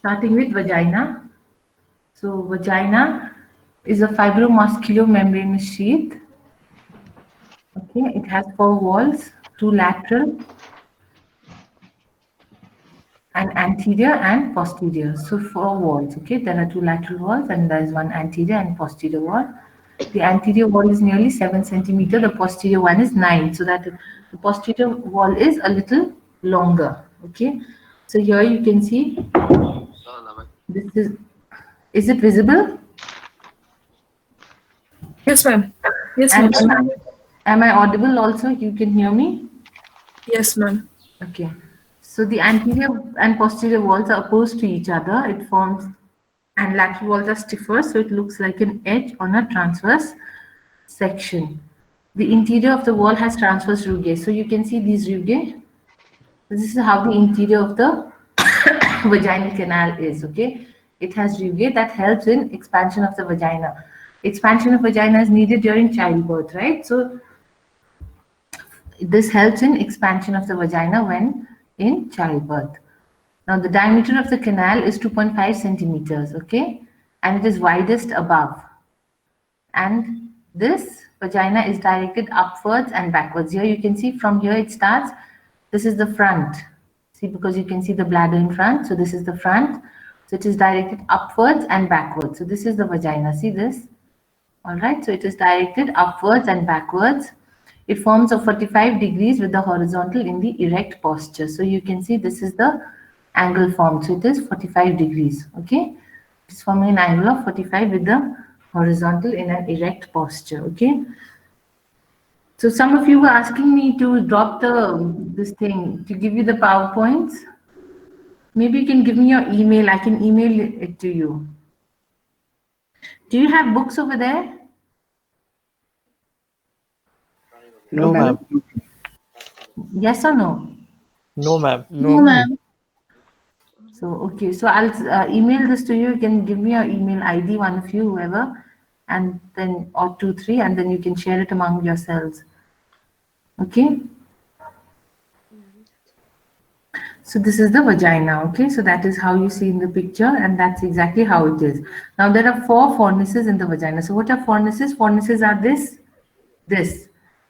Starting with vagina. So vagina is a fibromuscular membranous sheath. Okay, it has 4 walls, 2 lateral and anterior and posterior. So 4 walls. Okay, there are 2 lateral walls and there is 1 anterior and posterior wall. The anterior wall is nearly 7 centimeter. The posterior one is 9. So that the posterior wall is a little longer. Okay. So here you can see this is it visible? Yes, ma'am. Yes, And ma'am. am I audible also? You can hear me? Yes, ma'am. Okay. So the anterior and posterior walls are opposed to each other. It forms and lateral walls are stiffer, so it looks like an edge on a transverse section. The interior of the wall has transverse rugae. So you can see these rugae. This is how the interior of the vaginal canal is. Okay. It has rugae that helps in expansion of the vagina. Expansion of vagina is needed during childbirth, right? So this helps in expansion of the vagina when in childbirth. Now the diameter of the canal is 2.5 centimeters, okay? And it is widest above. And this vagina is directed upwards and backwards. Here you can see from here it starts. This is the front. See, because you can see the bladder in front. So this is the front. So it is directed upwards and backwards. So this is the vagina. See this? All right. So it is directed upwards and backwards. It forms a 45 degrees with the horizontal in the erect posture. So you can see this is the angle formed. So it is 45 degrees. Okay. It's forming an angle of 45 with the horizontal in an erect posture. Okay. So some of you were asking me to drop this thing to give you the PowerPoints. Maybe you can give me your email. I can email it to you. Do you have books over there? No, ma'am. Yes or no? No, ma'am. No, ma'am. So, okay. So I'll email this to you. You can give me your email ID, one of you, whoever, and then, or 2, 3, and then you can share it among yourselves. Okay. So this is the vagina, okay? So that is how you see in the picture, and that's exactly how it is. Now there are 4 fornices in the vagina. So what are fornices? Fornices are this.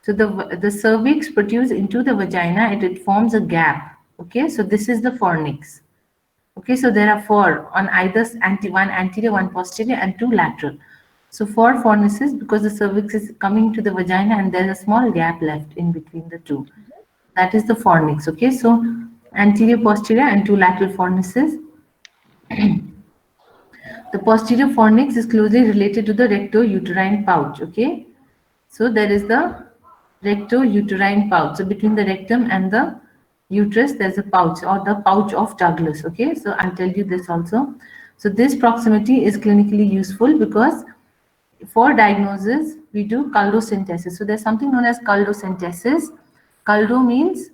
So the cervix protrudes into the vagina and it forms a gap. Okay, so this is the fornix. Okay, so there are 4 on either one anterior, 1 posterior, and 2 lateral. So 4 fornices because the cervix is coming to the vagina and there's a small gap left in between the 2. That is the fornix. Okay, so anterior, posterior, and 2 lateral fornices. The posterior fornix is closely related to the recto-uterine pouch. Okay, so there is the recto-uterine pouch. So between the rectum and the uterus, there's a pouch or the pouch of Douglas. Okay, so I'll tell you this also. So this proximity is clinically useful because for diagnosis, we do culdocentesis. So there's something known as culdocentesis. Culdo means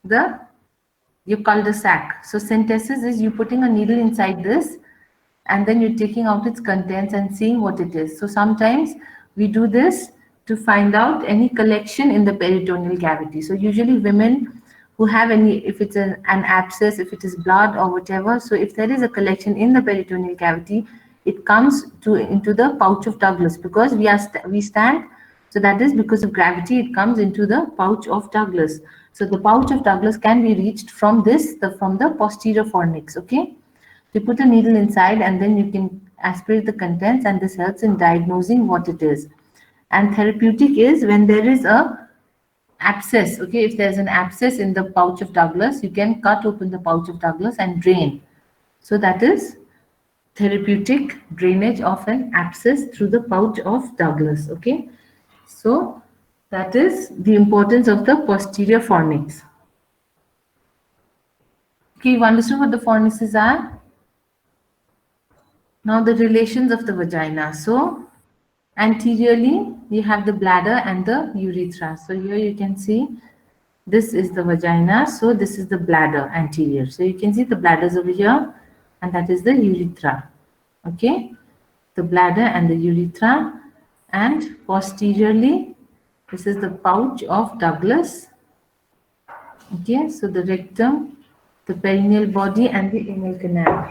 the your cul-de-sac. So centesis is you putting a needle inside this and then you're taking out its contents and seeing what it is. So sometimes we do this to find out any collection in the peritoneal cavity. So usually women who have any, if it's an abscess, if it is blood or whatever, so if there is a collection in the peritoneal cavity, it comes into the pouch of Douglas because we stand. So that is because of gravity, it comes into the pouch of Douglas. So the pouch of Douglas can be reached from from the posterior fornix. Okay. You put a needle inside and then you can aspirate the contents and this helps in diagnosing what it is. And therapeutic is when there is a abscess. Okay, if there's an abscess in the pouch of Douglas, you can cut open the pouch of Douglas and drain. So that is therapeutic drainage of an abscess through the pouch of Douglas. Okay, so that is the importance of the posterior fornix. Okay, you understood what the fornixes are? Now the relations of the vagina. So anteriorly, you have the bladder and the urethra. So here you can see this is the vagina. So this is the bladder anterior. So you can see the bladder is over here and that is the urethra. Okay, the bladder and the urethra. And posteriorly, this is the pouch of Douglas. Okay, so the rectum, the perineal body and the anal canal.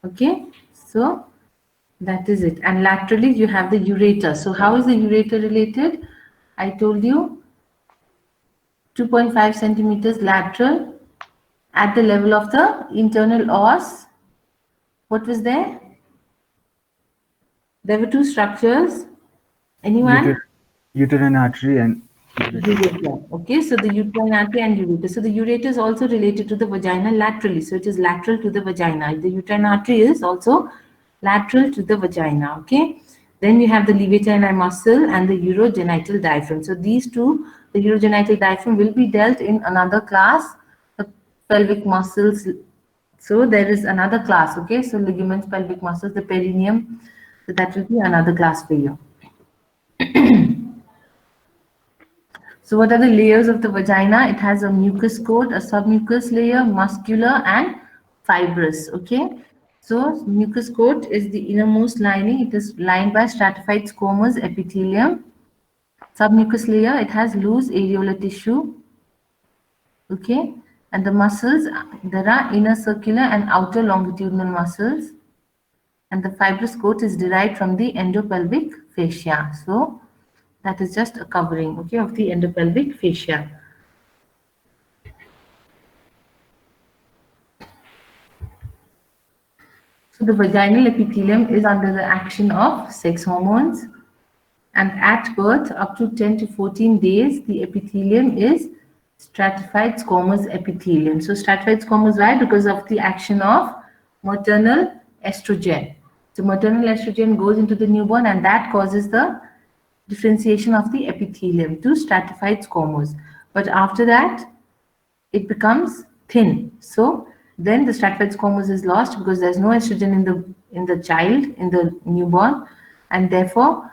Okay, so that is it. And laterally you have the ureter. So how is the ureter related? I told you 2.5 centimeters lateral at the level of the internal os. What was there? There were two structures. Uter- Anyone? uterine artery and ureter. Ureter. Okay, so the uterine artery and ureter. So the ureter is also related to the vagina laterally. So it is lateral to the vagina. The uterine artery is also lateral to the vagina. Okay. Then you have the levator muscle and the urogenital diaphragm. So these two, the urogenital diaphragm will be dealt in another class. The pelvic muscles. So there is another class. Okay. So ligaments, pelvic muscles, the perineum. So that will be another class for you. So what are the layers of the vagina? It has a mucus coat, a submucous layer, muscular and fibrous. Okay. So mucus coat is the innermost lining. It is lined by stratified squamous epithelium. Submucous layer, it has loose areolar tissue. Okay. And the muscles, there are inner circular and outer longitudinal muscles. And the fibrous coat is derived from the endopelvic fascia. So that is just a covering, okay, of the endopelvic fascia. So the vaginal epithelium is under the action of sex hormones, and at birth up to 10 to 14 days the epithelium is stratified squamous epithelium. So stratified squamous, why? Because of the action of maternal estrogen. So maternal estrogen goes into the newborn and that causes the differentiation of the epithelium to stratified squamous. But after that it becomes thin. So then the stratified squamous is lost because there's no estrogen in the child, in the newborn, and therefore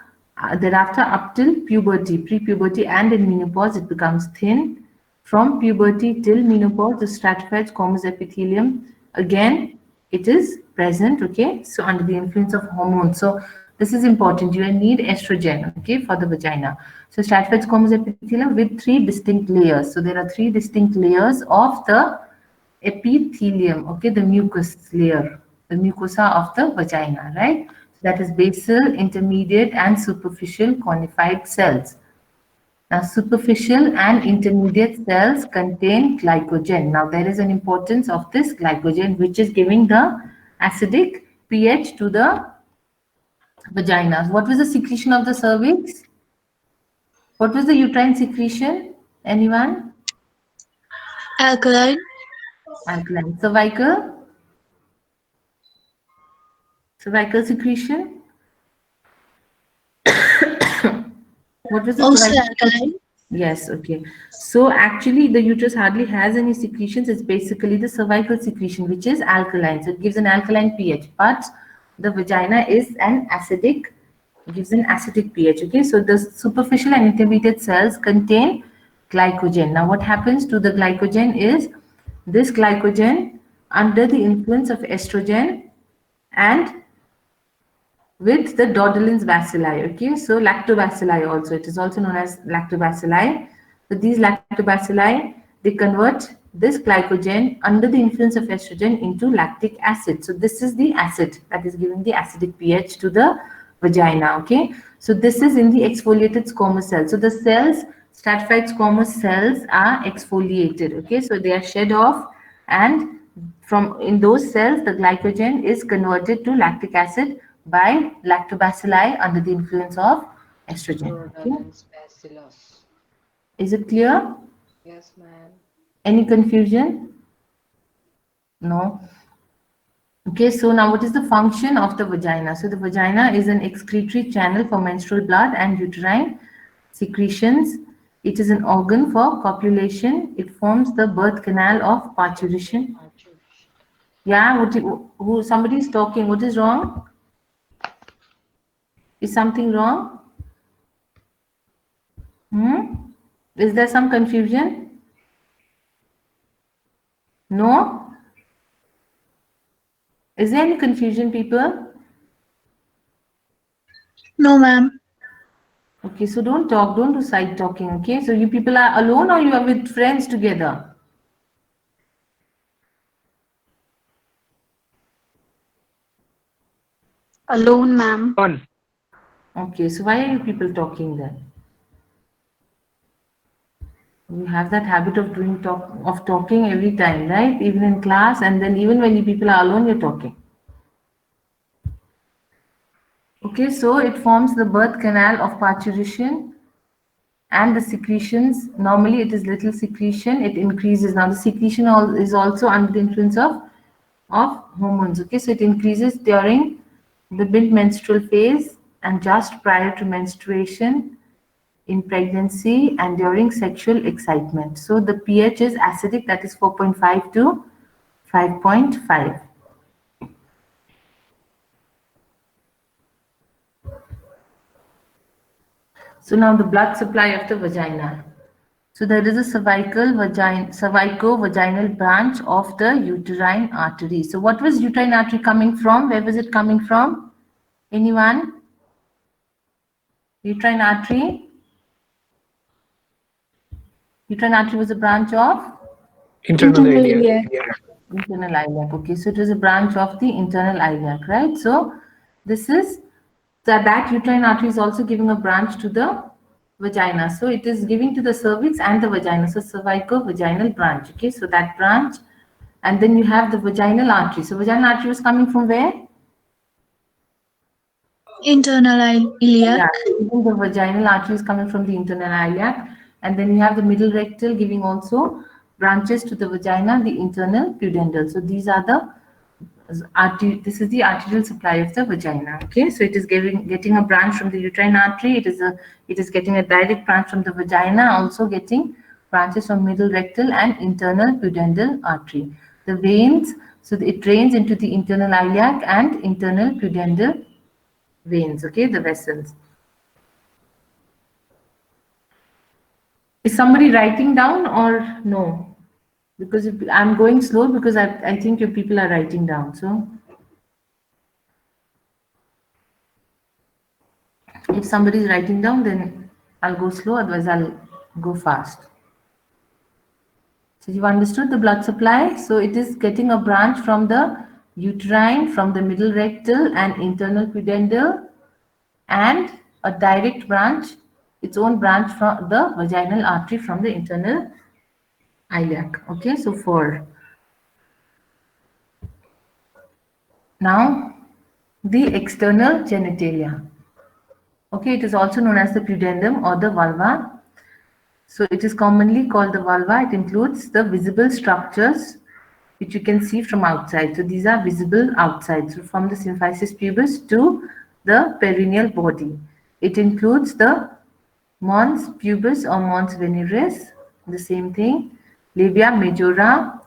thereafter up till puberty, pre-puberty and in menopause it becomes thin. From puberty till menopause, the stratified squamous epithelium again it is present. Okay, so under the influence of hormones. So this is important. You need estrogen, okay, for the vagina. So stratified squamous epithelium with three distinct layers. So there are three distinct layers of the epithelium, okay, the mucus layer, the mucosa of the vagina, right? So that is basal, intermediate, and superficial conified cells. Now, superficial and intermediate cells contain glycogen. Now, there is an importance of this glycogen, which is giving the acidic pH to the vagina. What was the secretion of the cervix? What was the uterine secretion? Anyone? Alkaline. Alkaline. Cervical? Cervical secretion? What was the Also cervical? alkaline. Yes, okay. So actually the uterus hardly has any secretions. It's basically the cervical secretion, which is alkaline. So it gives an alkaline pH, but the vagina is an acidic, gives an acidic pH. Okay, so the superficial and intermediate cells contain glycogen. Now what happens to the glycogen is this glycogen under the influence of estrogen and with the Dodlin's bacilli. Okay, so lactobacilli also, it is also known as lactobacilli. So these lactobacilli, they convert this glycogen under the influence of estrogen into lactic acid. So this is the acid that is giving the acidic pH to the vagina. Okay, so this is in the exfoliated squamous cells. So the cells, stratified squamous cells, are exfoliated. Okay, so they are shed off, and from in those cells the glycogen is converted to lactic acid by lactobacilli under the influence of estrogen. Okay, Rodolens bacillus. is it clear? Yes, ma'am. Any confusion? No. Okay, so now what is the function of the vagina? So the vagina is an excretory channel for menstrual blood and uterine secretions. It is an organ for copulation. It forms the birth canal of parturition. Yeah, who somebody is talking. What is wrong? Is something wrong? Hmm? Is there some confusion? No? Is there any confusion, people? No, ma'am. Okay, so don't talk, don't do side talking, okay? So you people are alone or you are with friends together? Alone, ma'am. One. Okay, so why are you people talking then? You have that habit of talking every time, right? Even in class, and then even when you people are alone, you're talking. Okay, so it forms the birth canal of parturition, and the secretions. Normally, it is little secretion. It increases. Now, the secretion is also under the influence of hormones. Okay, so it increases during the mid-menstrual phase and just prior to menstruation, in pregnancy, and during sexual excitement. So the pH is acidic, that is 4.5 to 5.5. So now the blood supply of the vagina. So there is a cervico-vaginal branch of the uterine artery. So what was uterine artery coming from? Where was it coming from? Anyone? Uterine artery? Uterine artery was a branch of Internal iliac. internal iliac. Okay, so it is a branch of the internal iliac, right? So this is that uterine artery is also giving a branch to the vagina. So it is giving to the cervix and the vagina. So cervico-vaginal branch. Okay, so that branch, and then you have the vaginal artery. So vaginal artery was coming from where? Internal iliac. Yeah, even the vaginal artery is coming from the internal iliac, and then you have the middle rectal giving also branches to the vagina, the internal pudendal. So these are the this is the arterial supply of the vagina. Okay, so it is getting a branch from the uterine artery. It is getting a direct branch from the vagina, also getting branches from middle rectal and internal pudendal artery. The veins, so it drains into the internal iliac and internal pudendal veins. Okay, the vessels. Is somebody writing down or no? Because if, I'm going slow because I think your people are writing down. So if somebody is writing down, then I'll go slow, otherwise I'll go fast. So you've understood the blood supply. So it is getting a branch from the uterine, from the middle rectal and internal pudendal, and a direct branch, its own branch from the vaginal artery from the internal iliac. Okay, so 4. Now, the external genitalia. Okay, it is also known as the pudendum or the vulva. So it is commonly called the vulva. It includes the visible structures which you can see from outside. So these are visible outside. So from the symphysis pubis to the perineal body. It includes the mons pubis or mons veneris, the same thing, labia majora,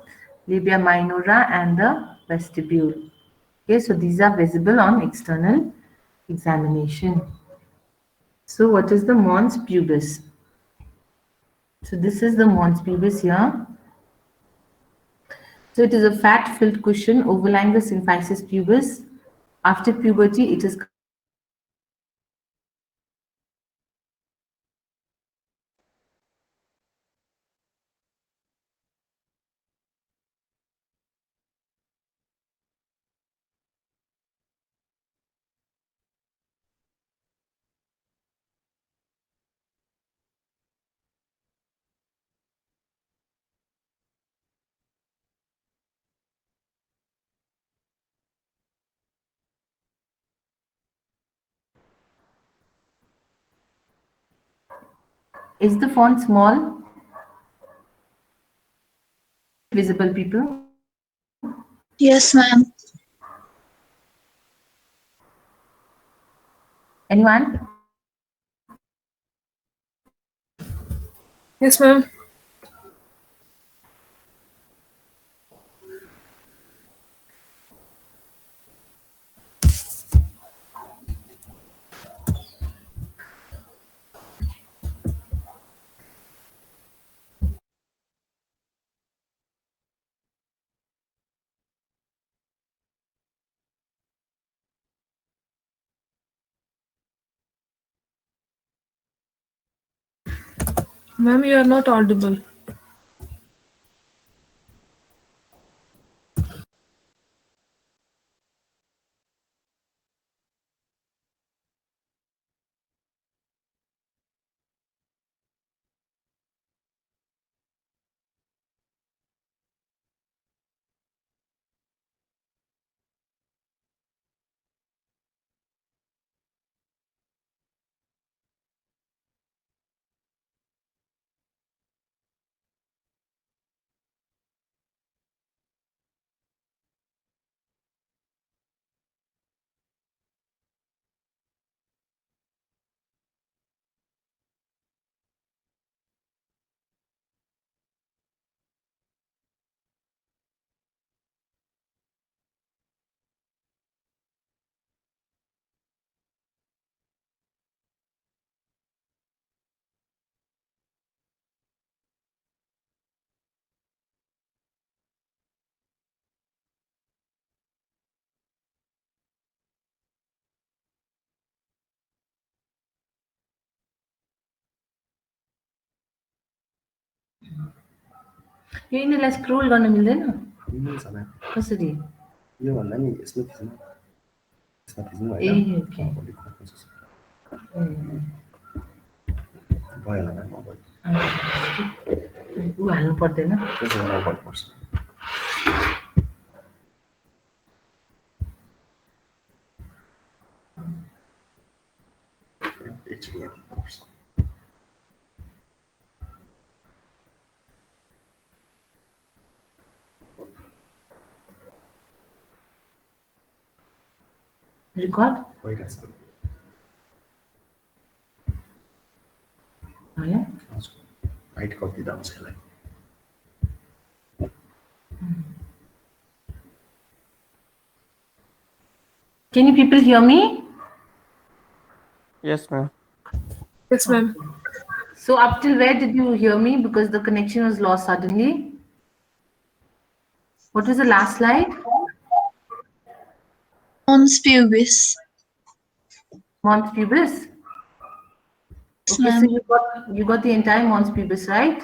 labia minora, and the vestibule. Okay, so these are visible on external examination. So what is the mons pubis? So this is the mons pubis here. So it is a fat-filled cushion overlying the symphysis pubis. After puberty, it is covered with a thin layer of Is the font small? Visible, people? Yes, ma'am. Anyone? Yes, ma'am. Ma'am, you are not audible. यो यिनीहरूलाई scroll गर्न मिल्दैन मिल्छ ma'am कसरी योभन्दा नि यसमा थिच्नु ए होइन okay भयो होला म्याम अब ऊ हाल्नु पर्दैन त्यसो गर्नु पर्छ एकछिन हेर्नुपर्छ रेकर्ड भइरहेछ भयो हाइट कति दाउँछ यसलाई Can you people hear me? Yes, ma'am. Yes, ma'am. So up till where did you hear me? Because the connection was lost suddenly. What was the last slide? Mons pubis. Mons pubis. Yes, Okay, so ma'am. you got the entire mons pubis, right?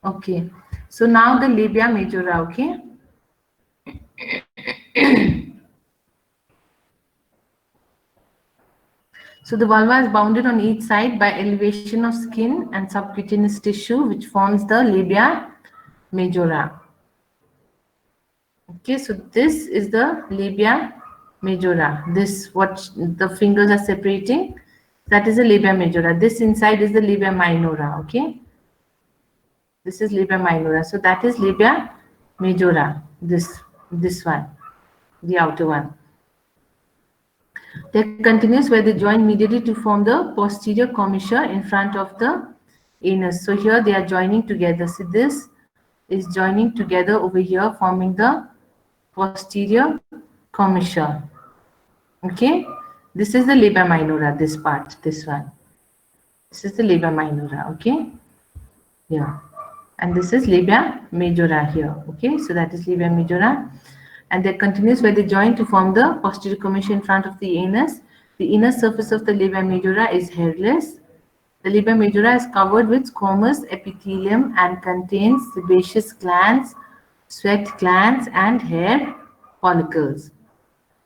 Okay. So now the labia majora, okay? So the vulva is bounded on each side by elevation of skin and subcutaneous tissue, which forms the labia majora. Okay, so this is the labia majora. This, what the fingers are separating, that is the labia majora. This inside is the labia minora, okay? This is labia minora. So that is labia majora, this one, the outer one. They're continuous where they join immediately to form the posterior commissure in front of the anus. So here they are joining together. See, this is joining together over here, forming the posterior commissure. Okay, this is the labia minora, this part, this one. This is the labia minora, okay? Yeah. And this is labia majora here, okay? So that is labia majora. And they're continuous where they join to form the posterior commissure in front of the anus. The inner surface of the labia majora is hairless. The labia majora is covered with squamous epithelium and contains sebaceous glands, sweat glands, and hair follicles.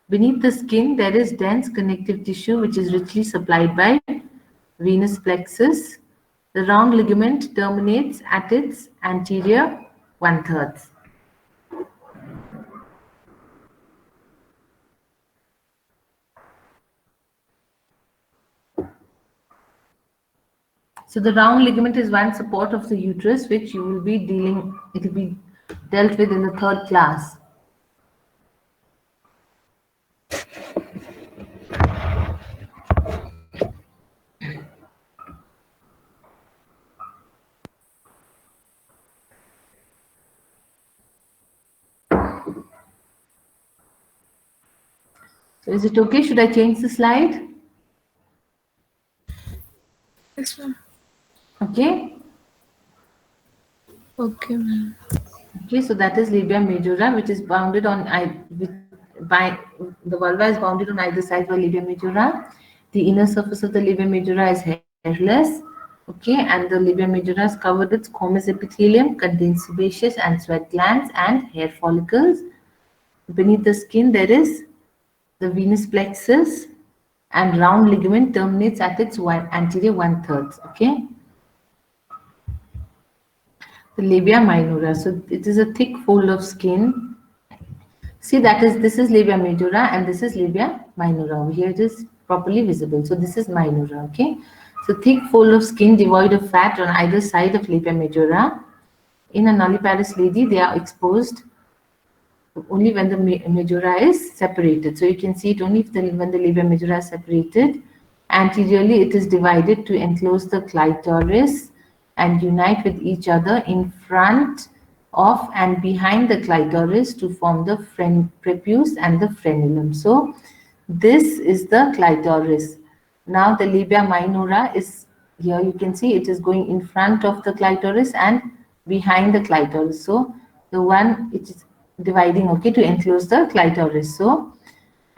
Beneath the skin, there is dense connective tissue which is richly supplied by venous plexus. The round ligament terminates at its anterior 1/3. So the round ligament is one support of the uterus, which you will be it will be dealt with in the 3rd class. So is it okay? Should I change the slide? Yes, ma'am. Okay. Okay, ma'am. Okay, so that is labia majora, which is bounded on by the vulva is bounded on either side by labia majora. The inner surface of the labia majora is hairless. Okay, and the labia majora is covered with squamous epithelium, contains sebaceous and sweat glands and hair follicles. Beneath the skin, there is the venous plexus, and round ligament terminates at its anterior 1/3. Okay. The labia minora. So it is a thick fold of skin. See, this is labia majora and this is labia minora. Over here it is properly visible. So this is minora. Okay. So thick fold of skin devoid of fat on either side of labia majora. In a nulliparous lady, they are exposed only when the majora is separated. So you can see it only when the labia majora is separated. Anteriorly, it is divided to enclose the clitoris and unite with each other in front of and behind the clitoris to form the prepuce and the frenulum. So this is the clitoris. Now the labia minora is here. You can see it is going in front of the clitoris and behind the clitoris. So the one it is dividing, okay, to enclose the clitoris. So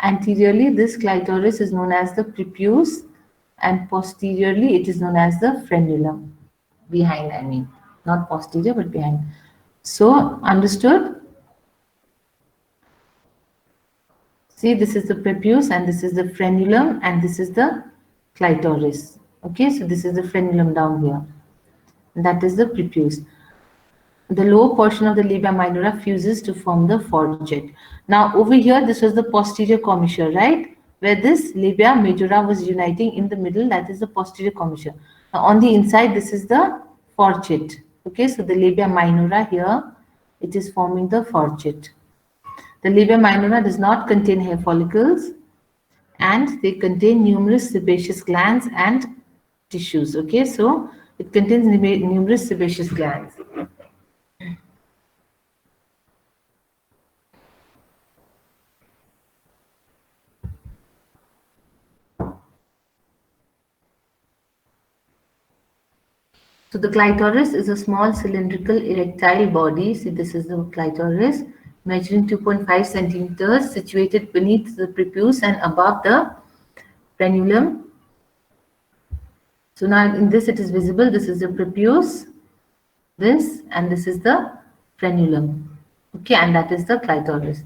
anteriorly, this clitoris is known as the prepuce, and posteriorly, it is known as the frenulum. Behind, I mean. not posterior but behind. So understood? See, this is the prepuce and this is the frenulum and this is the clitoris. Okay, so this is the frenulum down here. And that is the prepuce. The lower portion of the labia minora fuses to form the foregut. Now over here, this was the posterior commissure, right? Where this labia majora was uniting in the middle, that is the posterior commissure. Now on the inside, this is the foregut. Okay, so the labia minora here, it is forming the foregut. The labia minora does not contain hair follicles and they contain numerous sebaceous glands and tissues. Okay, so it contains numerous sebaceous glands. So the clitoris is a small cylindrical erectile body. See, this is the clitoris, measuring 2.5 centimeters, situated beneath the prepuce and above the frenulum. So now in this it is visible. This is the prepuce, this, and this is the frenulum. Okay, and that is the clitoris.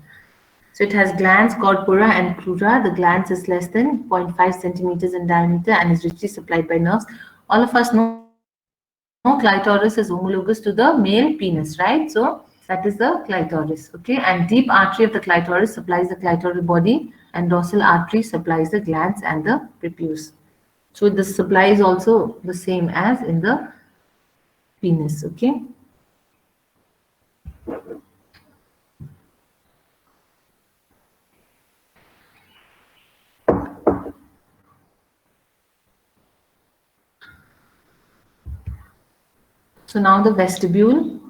So it has glands, corpora and pleura. The glands is less than 0.5 centimeters in diameter and is richly supplied by nerves. All of us know clitoris is homologous to the male penis, right? So that is the clitoris, okay? And deep artery of the clitoris supplies the clitoral body and dorsal artery supplies the glands and the prepuce. So the supply is also the same as in the penis, okay? So now the vestibule.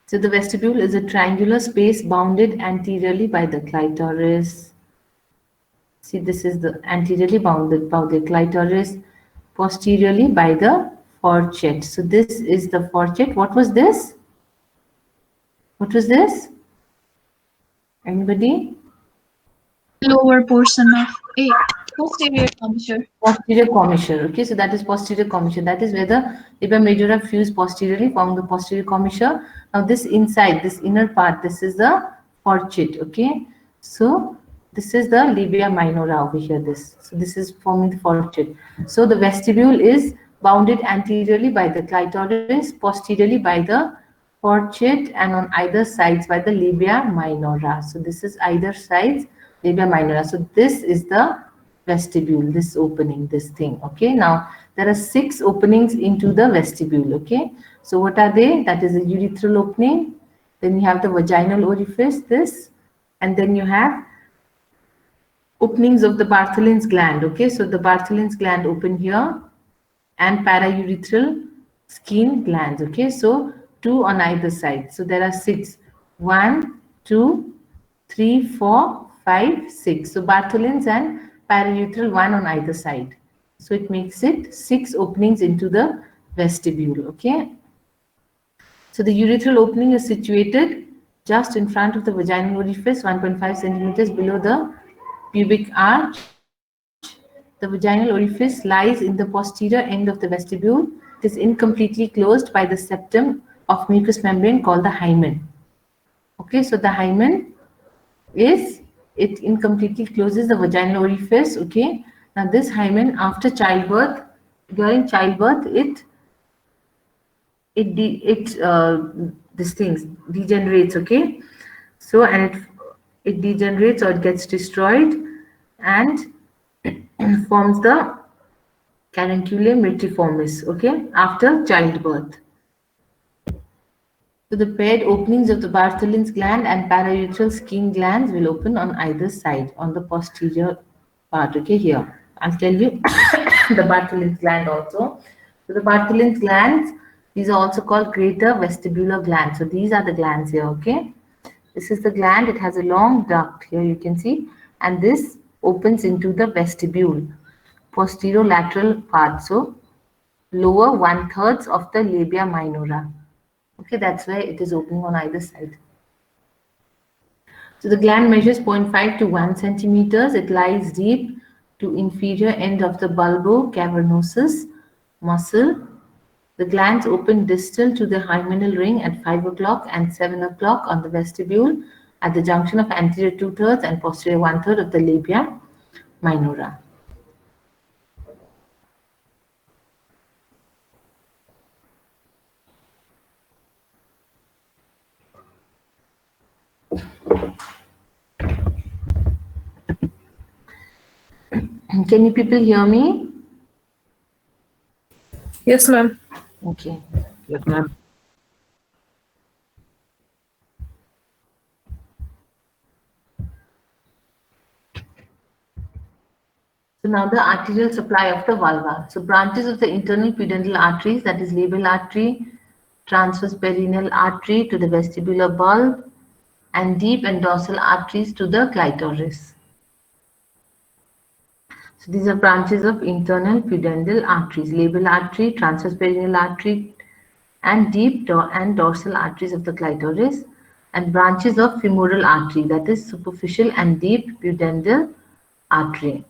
So the vestibule is a triangular space bounded anteriorly by the clitoris. See, this is the anteriorly bounded by the clitoris, posteriorly by the foregut. So this is the foregut. What was this? What was this? Anybody? Lower portion of a posterior commissure. Posterior commissure. Okay, so that is posterior commissure. That is where the labia majora fuse posteriorly, form the posterior commissure. Now this inside, this inner part, this is the foregut. Okay, so this is the labia minora over here. So this is forming the foregut. So the vestibule is bounded anteriorly by the clitoris, posteriorly by the foregut, and on either sides by the labia minora. So this is either sides labia minora. So this is the vestibule, this opening, this thing. Okay, now there are 6 openings into the vestibule. Okay, so what are they? That is a urethral opening, then you have the vaginal orifice, this, and then you have openings of the Bartholin's gland. Okay, so the Bartholin's gland open here and paraurethral skin glands. Okay, so 2 on either side. So there are 6. 1, 2, 3, 4, 5, 6. So Bartholin's and paraurethral, 1 on either side. So it makes it 6 openings into the vestibule. Okay. So the urethral opening is situated just in front of the vaginal orifice, 1.5 centimeters below the pubic arch. The vaginal orifice lies in the posterior end of the vestibule. It is incompletely closed by the septum of mucous membrane called the hymen. Okay, so the hymen is, it incompletely closes the vaginal orifice. Okay, now this hymen after childbirth, during childbirth, this thing degenerates. Okay, so and it degenerates or it gets destroyed and forms the carunculae metriformis. Okay, after childbirth. So the paired openings of the Bartholin's gland and paraurethral skin glands will open on either side on the posterior part. Okay, here I'll tell you the Bartholin's gland also. So the Bartholin's glands, these are also called greater vestibular glands. So these are the glands here. Okay, this is the gland. It has a long duct here, you can see, and this opens into the vestibule, posterolateral part. So lower 1/3 of the labia minora. Okay, that's where it is opening on either side. So the gland measures 0.5 to 1 centimeters. It lies deep to inferior end of the bulbocavernosus muscle. The glands open distal to the hymenal ring at 5 o'clock and 7 o'clock on the vestibule at the junction of anterior 2/3 and posterior 1/3 of the labia minora. Can you people hear me? Yes, ma'am. Okay. Yes, ma'am. So now the arterial supply of the vulva. So branches of the internal pudendal arteries, that is labial artery, transverse perineal artery to the vestibular bulb, and deep and dorsal arteries to the clitoris. So these are branches of internal pudendal arteries, labial artery, transverse perineal artery, and deep and dorsal arteries of the clitoris, and branches of femoral artery, that is superficial and deep pudendal artery.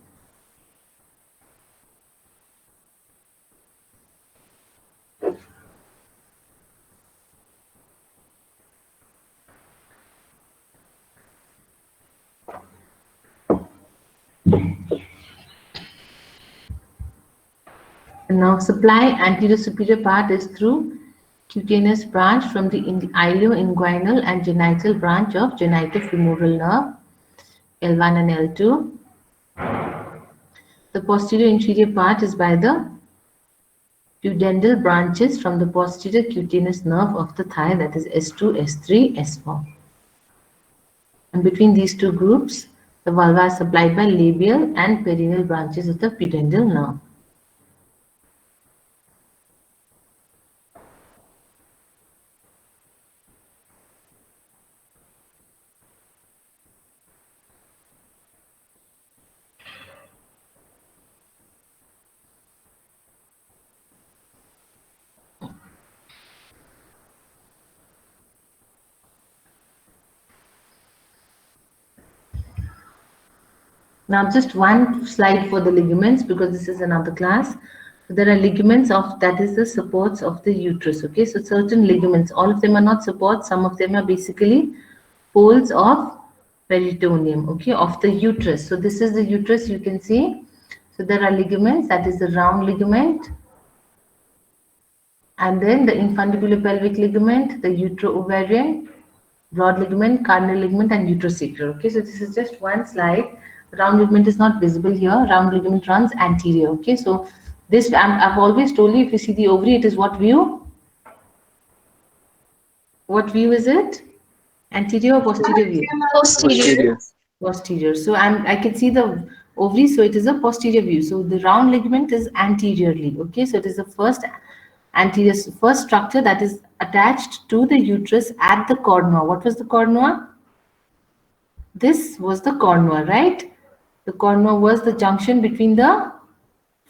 And now supply anterior superior part is through cutaneous branch from the ilioinguinal and genital branch of genitofemoral nerve L1 and L2. The posterior inferior part is by the pudendal branches from the posterior cutaneous nerve of the thigh, that is S2, S3, S4. And between these two groups, the vulva is supplied by labial and perineal branches of the pudendal nerve. Now just one slide for the ligaments, because this is another class. So there are ligaments of, that is the supports of the uterus. Okay, so certain ligaments, all of them are not supports, some of them are basically poles of peritoneum, okay, of the uterus. So this is the uterus, you can see. So there are ligaments, that is the round ligament, and then the infundibulopelvic ligament, the uteroovarian, broad ligament, cardinal ligament, and uterosacral. Okay, so this is just one slide. Round ligament is not visible here. Round ligament runs anterior. Okay, so this I've always told you, if you see the ovary, it is what view? What view is it? Anterior or posterior view? Posterior. Posterior. So I can see the ovary, so it is a posterior view. So the round ligament is anteriorly. Okay, so it is the first structure that is attached to the uterus at the cornua. What was the cornua? This was the cornua, right? The cornua was the junction between the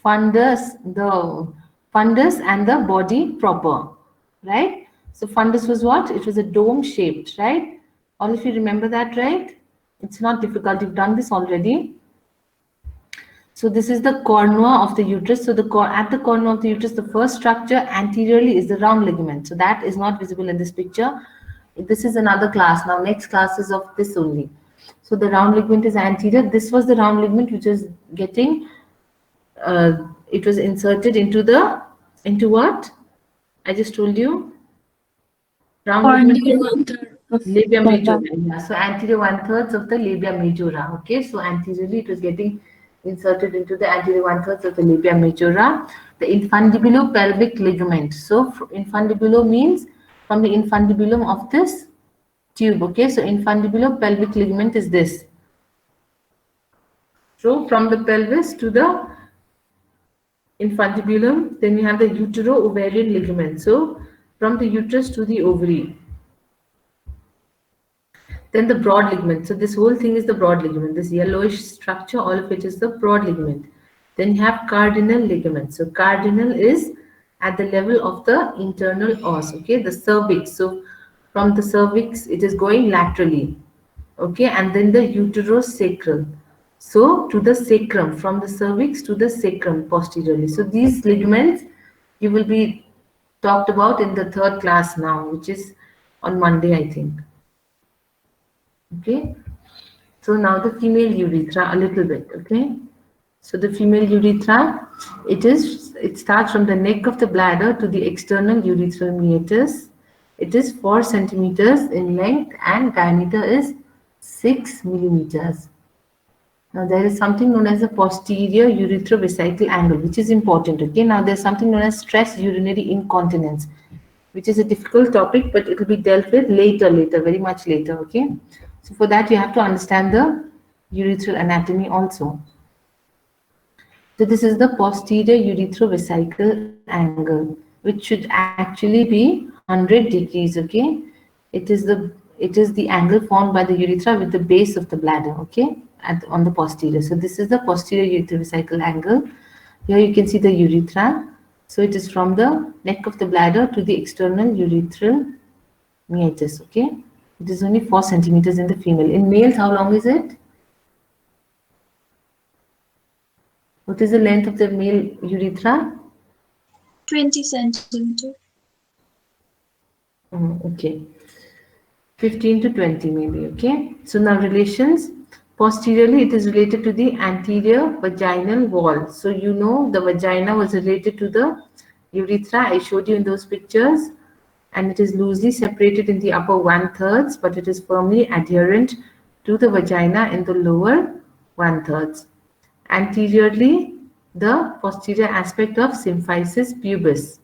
fundus and the body proper, right? So fundus was what? It was a dome shaped, right? All of you remember that, right? It's not difficult. You've done this already. So this is the cornua of the uterus. So at the cornua of the uterus, the first structure anteriorly is the round ligament. So that is not visible in this picture. This is another class. Now next class is of this only. So the round ligament is anterior. This was the round ligament which was getting, it was inserted into what? I just told you. Round ligament. Labia majora. Yeah. So anterior 1/3 of the labia majora. Okay. So anteriorly it was getting inserted into the anterior 1/3 of the labia majora. The infundibulopelvic ligament. So infundibulo means from the infundibulum of this tube. Okay, so infundibulopelvic ligament is this. So from the pelvis to the infundibulum, then you have the uteroovarian ligament. So from the uterus to the ovary. Then the broad ligament. So this whole thing is the broad ligament. This yellowish structure, all of it is the broad ligament. Then you have cardinal ligament. So cardinal is at the level of the internal os. Okay, the cervix. So from the cervix, it is going laterally. Okay, and then the uterosacral. So to the sacrum, from the cervix to the sacrum posteriorly. So these ligaments, you will be talked about in the third class now, which is on Monday, I think. Okay. So now the female urethra a little bit. Okay. So the female urethra, it starts from the neck of the bladder to the external urethral meatus. It is 4 centimeters in length and diameter is 6 millimeters. Now there is something known as the posterior uretrovesical angle, which is important. Okay. Now there's something known as stress urinary incontinence, which is a difficult topic, but it will be dealt with later, very much later. Okay. So for that you have to understand the urethral anatomy also. So this is the posterior uretrovesical angle, which should actually be 100 degrees. Okay, it is the angle formed by the urethra with the base of the bladder. Okay, on the posterior. So this is the posterior uretrovesical angle. Here you can see the urethra. So it is from the neck of the bladder to the external urethral meatus. Okay, it is only 4 centimeters in the female. In males, how long is it? What is the length of the male urethra? 20 centimeter. Okay, 15 to 20 maybe. Okay, so now relations. Posteriorly, it is related to the anterior vaginal wall. So you know the vagina was related to the urethra. I showed you in those pictures, and it is loosely separated in the upper 1/3, but it is firmly adherent to the vagina in the lower 1/3. Anteriorly, the posterior aspect of symphysis pubis.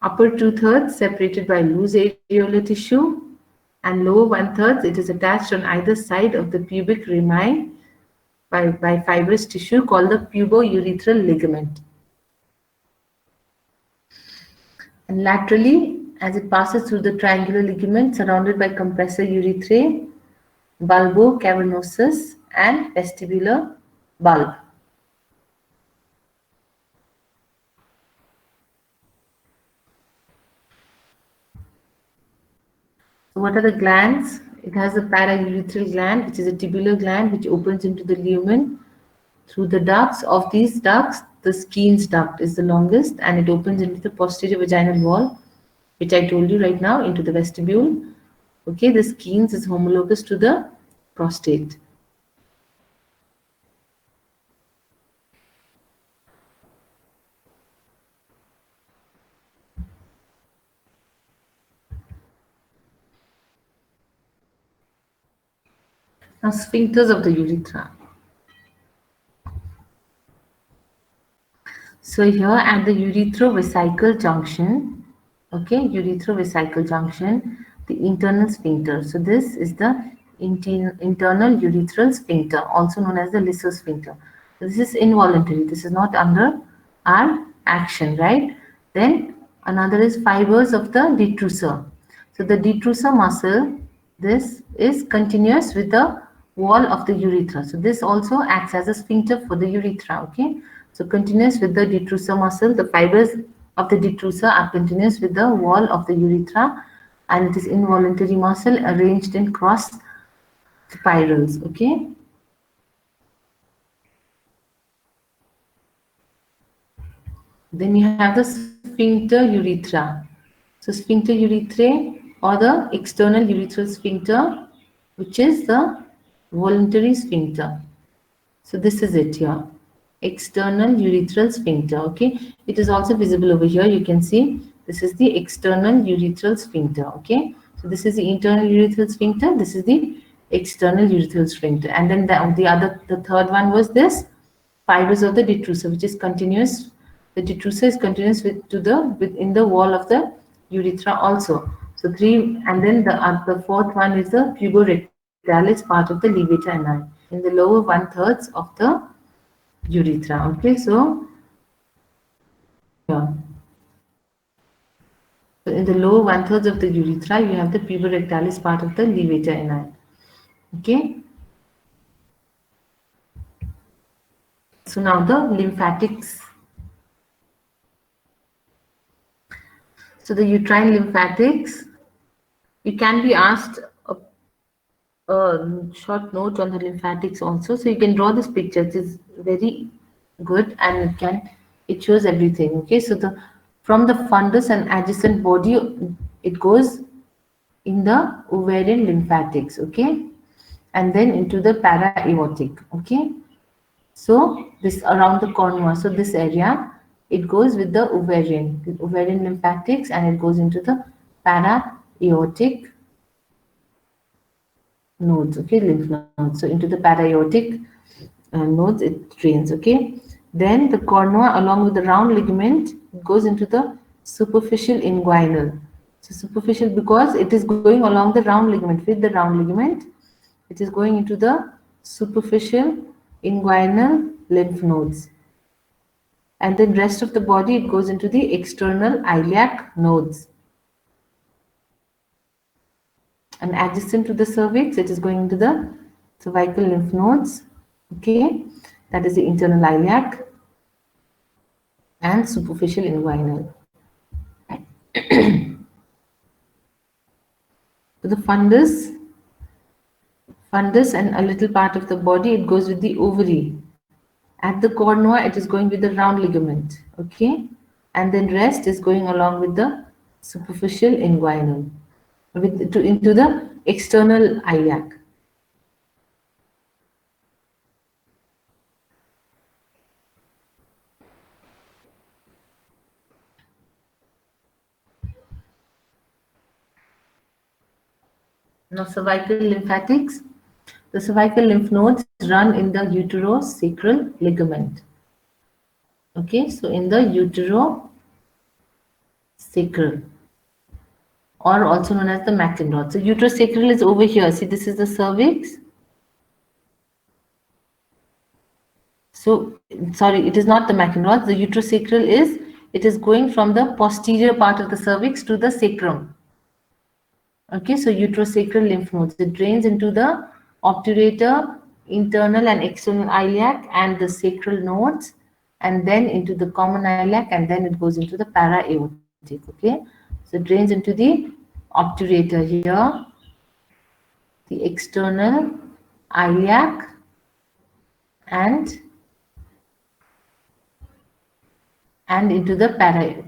Upper 2/3 separated by loose areolar tissue, and lower 1/3 it is attached on either side of the pubic rami by fibrous tissue called the pubourethral ligament. And laterally, as it passes through the triangular ligament surrounded by compressor urethrae, bulbocavernosus, and vestibular bulb. So what are the glands? It has a paraurethral gland, which is a tubular gland which opens into the lumen through the ducts. Of these ducts, the Skene's duct is the longest, and it opens into the posterior vaginal wall, which I told you right now, into the vestibule. Okay, the Skene's is homologous to the prostate. Now, sphincters of the urethra. So here at the uretrovesical junction, okay, uretrovesical junction, the internal sphincter. So this is the internal urethral sphincter, also known as the lysosphincter. This is involuntary. This is not under our action, right? Then another is fibers of the detrusor. So the detrusor muscle, this is continuous with the wall of the urethra. So this also acts as a sphincter for the urethra. Okay. So continuous with the detrusor muscle, the fibers of the detrusor are continuous with the wall of the urethra, and it is involuntary muscle arranged in cross spirals. Okay. Then you have the sphincter urethra. So sphincter urethrae or the external urethral sphincter, which is the voluntary sphincter. So this is it here. External urethral sphincter. Okay. It is also visible over here. You can see this is the external urethral sphincter. Okay. So this is the internal urethral sphincter. This is the external urethral sphincter. And then the third one was this fibers of the detrusor, which is continuous. The detrusor is continuous within the wall of the urethra also. So three, and then the fourth one is the puborectalis part of the levator ani in the lower 1/3 of the urethra. Okay, so here. So in the lower 1/3 of the urethra, you have the puborectalis part of the levator ani. Okay. So now the lymphatics. So the uterine lymphatics, you can be asked a short note on the lymphatics also. So you can draw this picture. It is very good and it shows everything. Okay, so the From the fundus and adjacent body, it goes in the ovarian lymphatics, okay, and then into the para-aortic, okay. So this around the cornua, so this area, it goes with the ovarian lymphatics, and it goes into the para-aortic nodes, okay, lymph nodes. So into the para-aortic nodes it drains, okay. Then the cornua along with the round ligament goes into the superficial inguinal. So superficial because it is going along the round ligament. With the round ligament, it is going into the superficial inguinal lymph nodes. And then rest of the body, it goes into the external iliac nodes. And adjacent to the cervix, it is going into the cervical lymph nodes, okay, that is the internal iliac and superficial inguinal. So the fundus and a little part of the body, it goes with the ovary. At the cornua, it is going with the round ligament, okay, and then rest is going along with the superficial inguinal into the external iliac. Now cervical lymphatics. The cervical lymph nodes run in the uterosacral ligament. Okay, so in the uterosacral, or also known as the Macklin rod. So uterosacral is over here. See, this is the cervix. So, sorry, it is not the Macklin rod. The uterosacral is, it is going from the posterior part of the cervix to the sacrum. Okay, so uterosacral lymph nodes. It drains into the obturator, internal and external iliac, and the sacral nodes, and then into the common iliac, and then it goes into the para-aortic. Okay, so it drains into the obturator here, the external iliac, and into the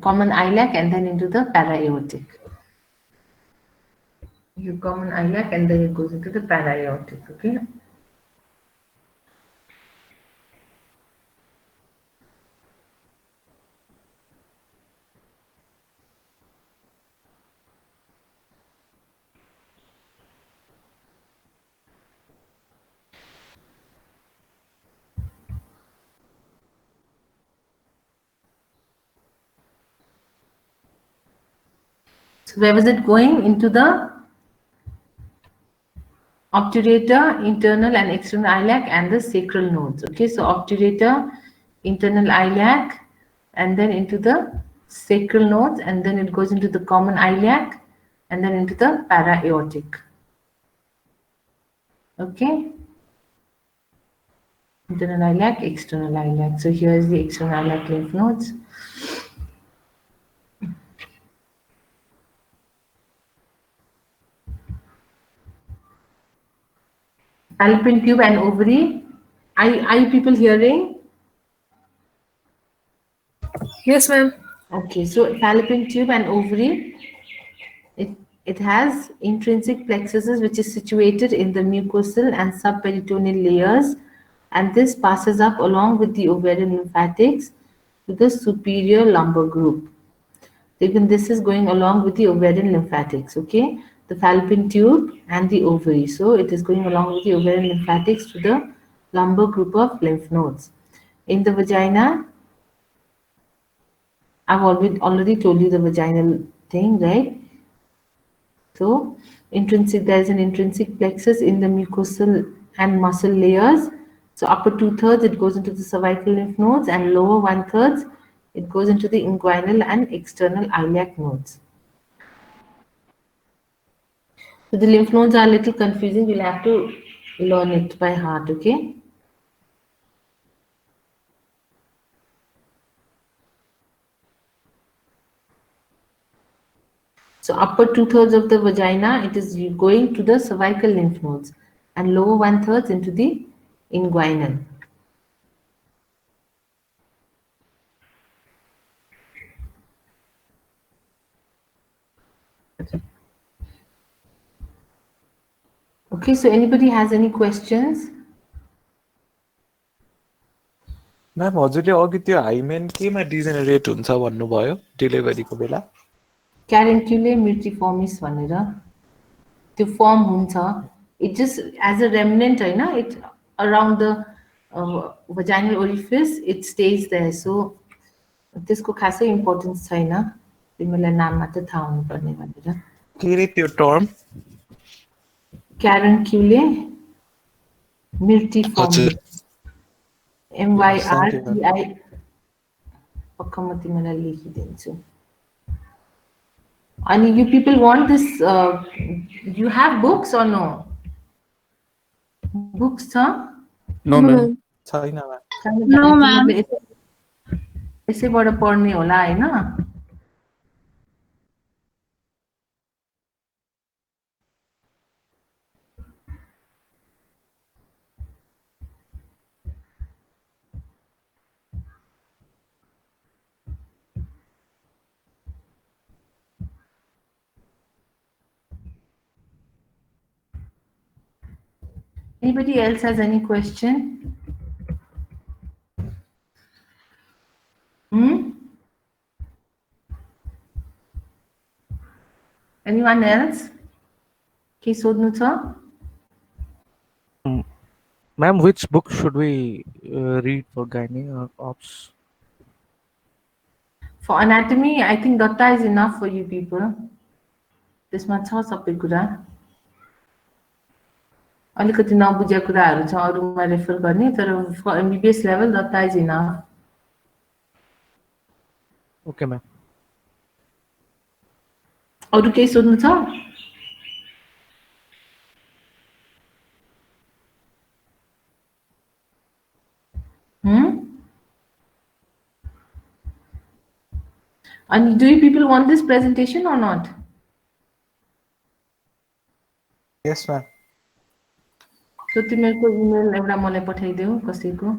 common iliac, and then into the para-aortic. You common iliac, and then it goes into the para-aortic. Okay. So where was it going? Into the obturator, internal and external iliac, and the sacral nodes. Okay, so obturator, internal iliac, and then into the sacral nodes, and then it goes into the common iliac, and then into the para-aortic. Okay, internal iliac, external iliac. So here is the external iliac lymph nodes. Fallopian tube and ovary. Are you people hearing? Yes, ma'am. Okay, so fallopian tube and ovary, it has intrinsic plexuses which is situated in the mucosal and subperitoneal layers, and this passes up along with the ovarian lymphatics to the superior lumbar group. Even this is going along with the ovarian lymphatics, okay? The fallopian tube and the ovary. So it is going along with the ovarian lymphatics to the lumbar group of lymph nodes. In the vagina, I've already told you the vaginal thing, right? So there is an intrinsic plexus in the mucosal and muscle layers. So upper 2/3 it goes into the cervical lymph nodes, and lower 1/3 it goes into the inguinal and external iliac nodes. So the lymph nodes are a little confusing. We'll have to learn it by heart, okay? So upper 2/3 of the vagina, it is going to the cervical lymph nodes, and lower 1/3 into the inguinal. Okay, so anybody has any questions? Ma'am हजुरले अघि त्यो hymen केमा degenerate हुन्छ भन्नुभयो डेलिभरीको बेला क्यारेन्क्युले मिर्टिफर्मिस भनेर त्यो firm हुन्छ इट जस्ट एज अ रेमनेन्ट होइन it around the vaginal orifice it stays there so त्यसको खासै इम्पोर्टेन्स छैन तिमीलाई नाम मात्र थाहा हुनुपर्ने भनेर के रे त्यो टर्म क्यारेन्क्युले मिर्टिफर्मिस MYRTI पक्का म तिमीलाई लेखिदिन्छु and you people want this you have books or no books छ No, ma'am. छैन म्याम No, ma'am. यसैबाट पढ्ने होला हैन Anybody else has any question? Anyone else? के सोध्नु छ? Ma'am, which book should we read for gynae or ops? For anatomy, I think Datta is enough for you people. त्यसमा छ सबै कुरा अलिकति नबुझेको कुराहरू छ अरूमा रेफर गर्ने तर for MBBS level Datta is enough. Okay, ma'am. अरू केही सोध्नु छ? And do you people want this presentation or not? Yes ma'am So तिमीहरूको इमेल एउटा मलाई पठाइदेऊ कसैको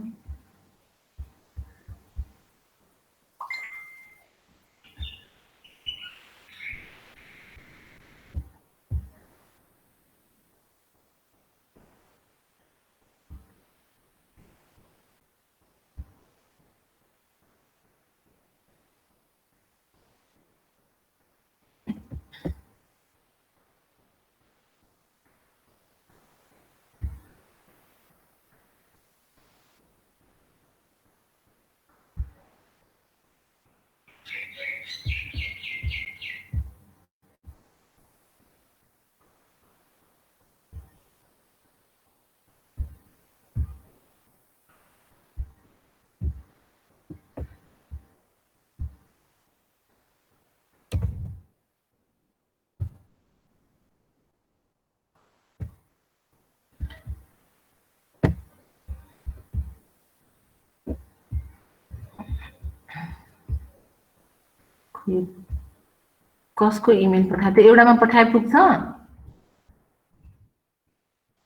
कसको इमेल पठाथे एउटामा पठाए पुग्छ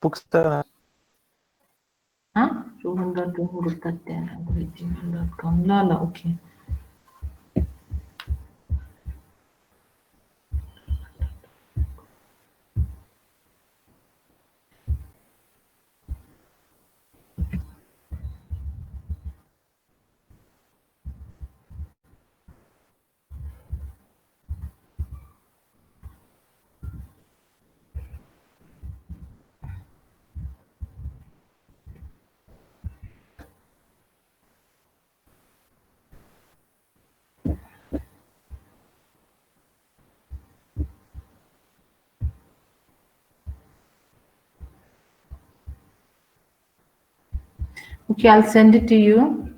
पुग्छ rohan.rohangupta@gmail.com ल okay Okay, I'll send it to you.